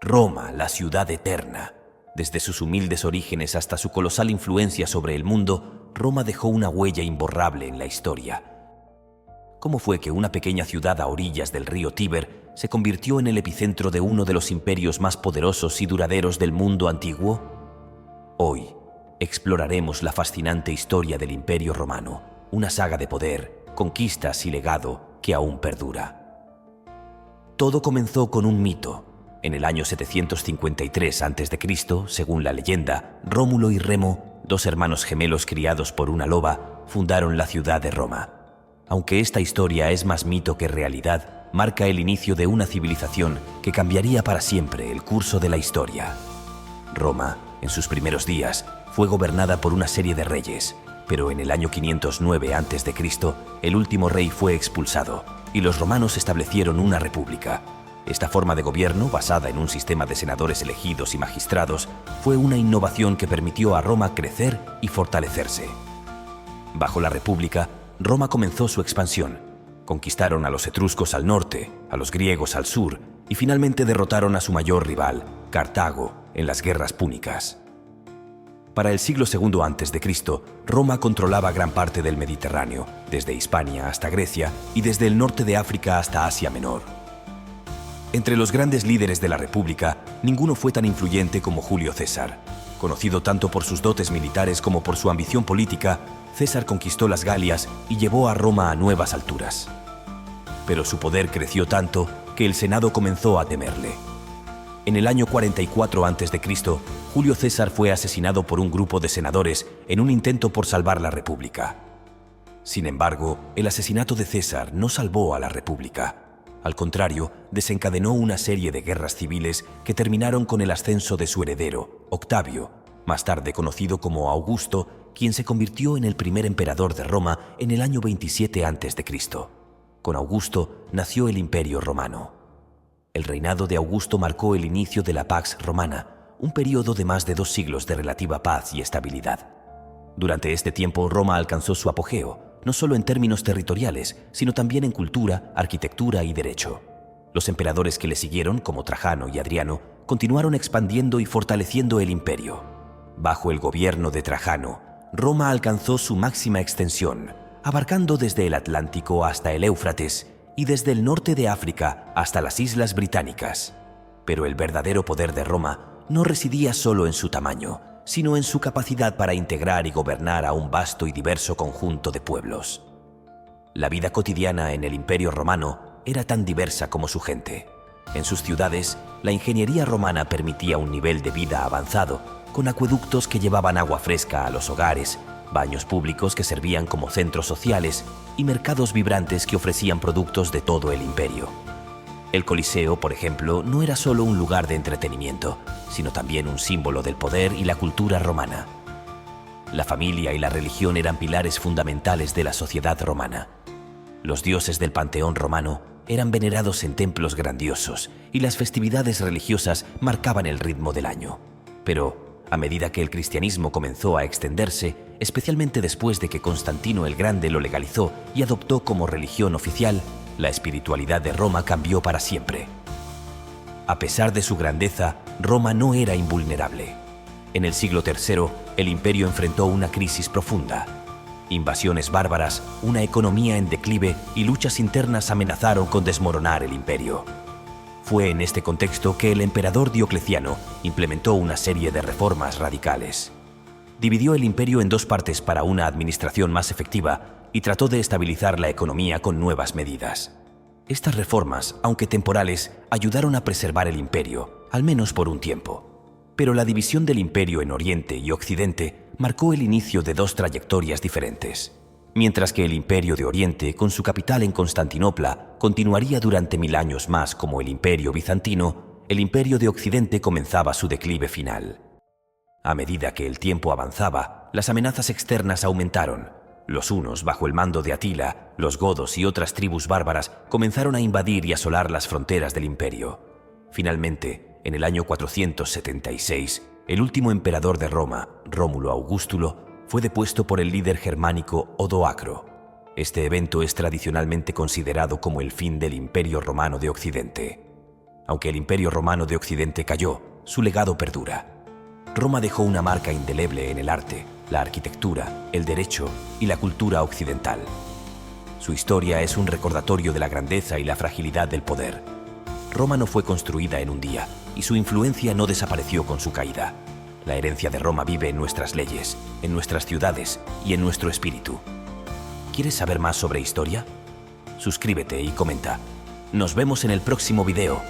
Roma, la ciudad eterna. Desde sus humildes orígenes hasta su colosal influencia sobre el mundo, Roma dejó una huella imborrable en la historia. ¿Cómo fue que una pequeña ciudad a orillas del río Tíber se convirtió en el epicentro de uno de los imperios más poderosos y duraderos del mundo antiguo? Hoy exploraremos la fascinante historia del Imperio Romano, una saga de poder, conquistas y legado que aún perdura. Todo comenzó con un mito. En el año 753 a.C., según la leyenda, Rómulo y Remo, dos hermanos gemelos criados por una loba, fundaron la ciudad de Roma. Aunque esta historia es más mito que realidad, marca el inicio de una civilización que cambiaría para siempre el curso de la historia. Roma, en sus primeros días, fue gobernada por una serie de reyes, pero en el año 509 a.C., el último rey fue expulsado y los romanos establecieron una república. Esta forma de gobierno, basada en un sistema de senadores elegidos y magistrados, fue una innovación que permitió a Roma crecer y fortalecerse. Bajo la república, Roma comenzó su expansión. Conquistaron a los etruscos al norte, a los griegos al sur y finalmente derrotaron a su mayor rival, Cartago, en las guerras púnicas. Para el siglo II a.C., Roma controlaba gran parte del Mediterráneo, desde Hispania hasta Grecia y desde el norte de África hasta Asia Menor. Entre los grandes líderes de la República, ninguno fue tan influyente como Julio César. Conocido tanto por sus dotes militares como por su ambición política, César conquistó las Galias y llevó a Roma a nuevas alturas. Pero su poder creció tanto que el Senado comenzó a temerle. En el año 44 a.C., Julio César fue asesinado por un grupo de senadores en un intento por salvar la República. Sin embargo, el asesinato de César no salvó a la República. Al contrario, desencadenó una serie de guerras civiles que terminaron con el ascenso de su heredero, Octavio, más tarde conocido como Augusto, quien se convirtió en el primer emperador de Roma en el año 27 a.C. Con Augusto nació el Imperio Romano. El reinado de Augusto marcó el inicio de la Pax Romana, un periodo de más de 2 siglos de relativa paz y estabilidad. Durante este tiempo, Roma alcanzó su apogeo, no solo en términos territoriales, sino también en cultura, arquitectura y derecho. Los emperadores que le siguieron, como Trajano y Adriano, continuaron expandiendo y fortaleciendo el imperio. Bajo el gobierno de Trajano, Roma alcanzó su máxima extensión, abarcando desde el Atlántico hasta el Éufrates y desde el norte de África hasta las Islas Británicas. Pero el verdadero poder de Roma no residía solo en su tamaño, sino en su capacidad para integrar y gobernar a un vasto y diverso conjunto de pueblos. La vida cotidiana en el Imperio Romano era tan diversa como su gente. En sus ciudades, la ingeniería romana permitía un nivel de vida avanzado, con acueductos que llevaban agua fresca a los hogares, baños públicos que servían como centros sociales y mercados vibrantes que ofrecían productos de todo el imperio. El Coliseo, por ejemplo, no era solo un lugar de entretenimiento, sino también un símbolo del poder y la cultura romana. La familia y la religión eran pilares fundamentales de la sociedad romana. Los dioses del panteón romano eran venerados en templos grandiosos y las festividades religiosas marcaban el ritmo del año. Pero, a medida que el cristianismo comenzó a extenderse, especialmente después de que Constantino el Grande lo legalizó y adoptó como religión oficial, la espiritualidad de Roma cambió para siempre. A pesar de su grandeza, Roma no era invulnerable. En el siglo III, el imperio enfrentó una crisis profunda. Invasiones bárbaras, una economía en declive y luchas internas amenazaron con desmoronar el imperio. Fue en este contexto que el emperador Diocleciano implementó una serie de reformas radicales. Dividió el imperio en 2 partes para una administración más efectiva y trató de estabilizar la economía con nuevas medidas. Estas reformas, aunque temporales, ayudaron a preservar el imperio, al menos por un tiempo. Pero la división del imperio en Oriente y Occidente marcó el inicio de 2 trayectorias diferentes. Mientras que el Imperio de Oriente, con su capital en Constantinopla, continuaría durante 1000 años más como el Imperio bizantino, el Imperio de Occidente comenzaba su declive final. A medida que el tiempo avanzaba, las amenazas externas aumentaron. Los hunos, bajo el mando de Atila, los godos y otras tribus bárbaras comenzaron a invadir y asolar las fronteras del imperio. Finalmente, en el año 476, el último emperador de Roma, Rómulo Augustulo, fue depuesto por el líder germánico Odoacro. Este evento es tradicionalmente considerado como el fin del Imperio Romano de Occidente. Aunque el Imperio Romano de Occidente cayó, su legado perdura. Roma dejó una marca indeleble en el arte, la arquitectura, el derecho y la cultura occidental. Su historia es un recordatorio de la grandeza y la fragilidad del poder. Roma no fue construida en un día, y su influencia no desapareció con su caída. La herencia de Roma vive en nuestras leyes, en nuestras ciudades y en nuestro espíritu. ¿Quieres saber más sobre historia? Suscríbete y comenta. Nos vemos en el próximo video.